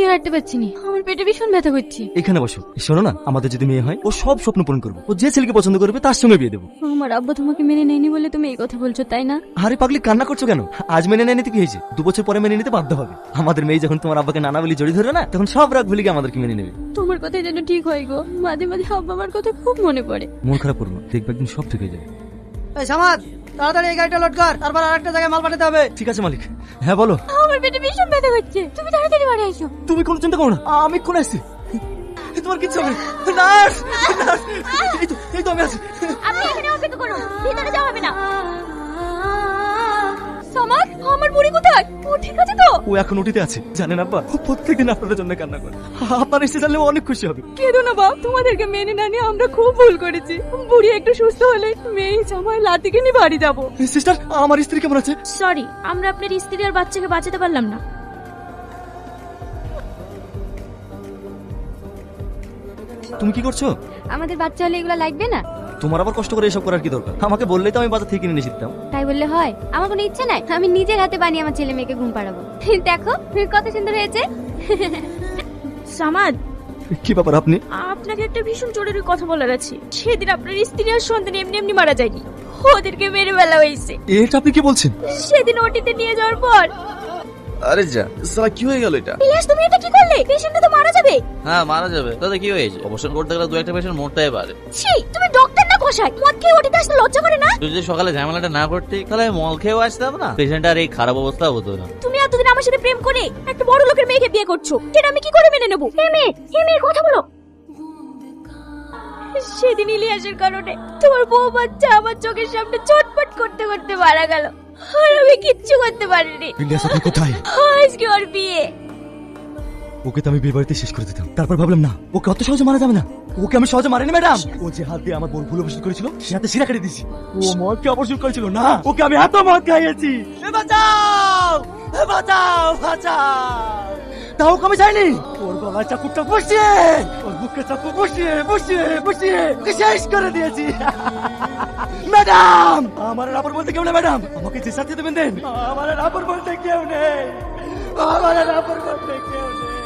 আর হাঁটতে পারছি না, আমার পেটে ভীষণ ব্যথা করছে। এখানে বসো, শোনো না, আমাদের যদি মেয়ে হয় ও সব স্বপ্ন পূরণ করবে, ও যে ছেলেকে পছন্দ করবে তার সঙ্গে বিয়ে দেবো। আমার আব্বা তোমাকে মেনে নেয়নি বলে তুমি এই কথা বলছো, তাই না? আরে পাগলি, কান্না করছো কেন? আজ মেনে নেয় নিতে কি হয়েছে? 2 বছর পরে মেনে নিতে বাধ্য হবে। আমাদের মেয়ে যখন তোমার আব্বাকে নানা বলি জড়ি ধরবে না, তখন সব রাগ ভুলে গিয়ে আমাদেরকে মেনে নেবে। তোমার কথা যেন ঠিক হয় গো, মাঝে মাঝে আব্বা আমার কথা খুব মনে পড়ে। মন খারাপ করবো না, দেখবে একদিন সব ঠিক হয়ে যাবে। এই সামাদ, তাড়াতাড়ি এই গাড়িটা লোড কর, তারপর আরেকটা জায়গায় মাল পাঠাতে হবে। ঠিক আছে মালিক। হ্যাঁ বলো। আমার পেটে ভীষণ ব্যথা করছে, তুমি তাড়াতাড়ি বাড়ি এসো। তুমি কোনো চিন্তা করো না, আমি কোন আসছি, তোমার কিচ্ছু হবে না। নার্স, নার্স, এই তো আমি আছি। আপনি এখানে অপেক্ষা করুন, ভিতরে যাওয়া হবে না। সামাদ, আমার বুড়ি কোথায়? ও ঠিক আছে তো? ও এখন উঠিতে আছে, জানেন আব্বা, ও প্রত্যেকদিন আপনাদের জন্য কান্না করে। আপনার এসে জানলে ও অনেক খুশি হবে। কেঁদো না বাপ, তোমাদেরকে মেনে না নিয়ে আমরা খুব ভুল করেছি। বুড়ি একটু সুস্থ হলে মেয়ে জামাই লাতিকে নিয়ে বাড়ি যাবো। সিস্টার, আমার স্ত্রী কেমন আছে? সরি, আমরা আপনার স্ত্রী আর বাচ্চাকে বাঁচাতে পারলাম না। তুমি কি করছো? আমাদের বাচ্চা হলে এগুলো লাগবে না। তোমার আবার কষ্ট করে এসব করার কি দরকার? আমাকে বললেই তো আমি বাজার থেকে কিনে নিয়ে দিতাম। তাই বললে হয়? আমার কোনো ইচ্ছে নাই, আমি নিজের হাতে বানিয়ে আমার ছেলে মেয়েকে ঘুম পাড়াবো। দেখো কত সুন্দর হয়েছে। সামাদ, কি ব্যাপার আপনি? আপনাকে একটা ভীষণ জরুরি কথা বলার আছে। সেদিন আপনার স্ত্রী আর সন্তান এমনি এমনি মারা যায়নি, ওদেরকে মেরে ফেলা হয়েছে। এটা আপনি কি বলছেন? সেদিন ওটিতে নিয়ে যাওয়ার পর। আরে যা সালা, কি হয়ে গেল এটা? ইলিয়াস, তুমি এটা কি করলে? পেশেন্টটা তো মারা যাবে। হ্যাঁ মারা যাবে, তাতে কি হয়েছে? অপারেশন করতে গেলে 2-1টা পেশেন্ট মরতেই পারে। ছি, তুমি ডক্টর না কষাই? মদ খেয়ে ওটিতে আসতে লজ্জা করে না? তুই যদি সকালে ঝামেলাটা না করতে, তাহলে আমি মল খেয়েও আসতাম না, পেশেন্ট আর এই খারাপ অবস্থা হতো না। তুমি এতদিন আমার সাথে প্রেম করে একটা বড় লোকের মেয়েকে বিয়ে করছো, সেটা আমি কি করে মেনে নেবো? এই মেয়ে কথা বলো। সেদিন ইলিয়াসের কারণে তোমার বউ বাচ্চা আমার চোখের সামনে চটপট করতে করতে মারা গেল, আর আমি কিচ্ছু করতে পারিনি। ইলিয়াস আপনি কোথায়? আজকে ওর বিয়ে। ওকে তো আমি বিয়ে বাড়িতে শেষ করে দিতাম, তারপর ভাবলাম না, ওকে অত সহজে মারা যাবে না। ওকে আমি সহজে মারিনি ম্যাডাম। ও যে হাত দিয়ে আমার বোন ভুল অপারেশন করেছিল, সে হাতে শিরা কেটে দিয়েছি। ও মদকে অপারেশন করেছিল না, ওকে আমি এত মদ খাইয়েছি। বাঁচাও, বাঁচাও, বাঁচাও। তাও ওকে আমি চাইনি। ওর গলায় চাকুটা বসিয়ে, ওর বুকে চাকু বসিয়ে বসিয়ে বসিয়ে ওকে শেষ করে দিয়েছি। ম্যাডাম, আমার রাপর বলতে কেউ নেই ম্যাডাম, আমাকে যে শাস্তি দেবেন দেন। আমার রাপর বলতে কেউ নেই, আমার রাপর বলতে কেউ নেই।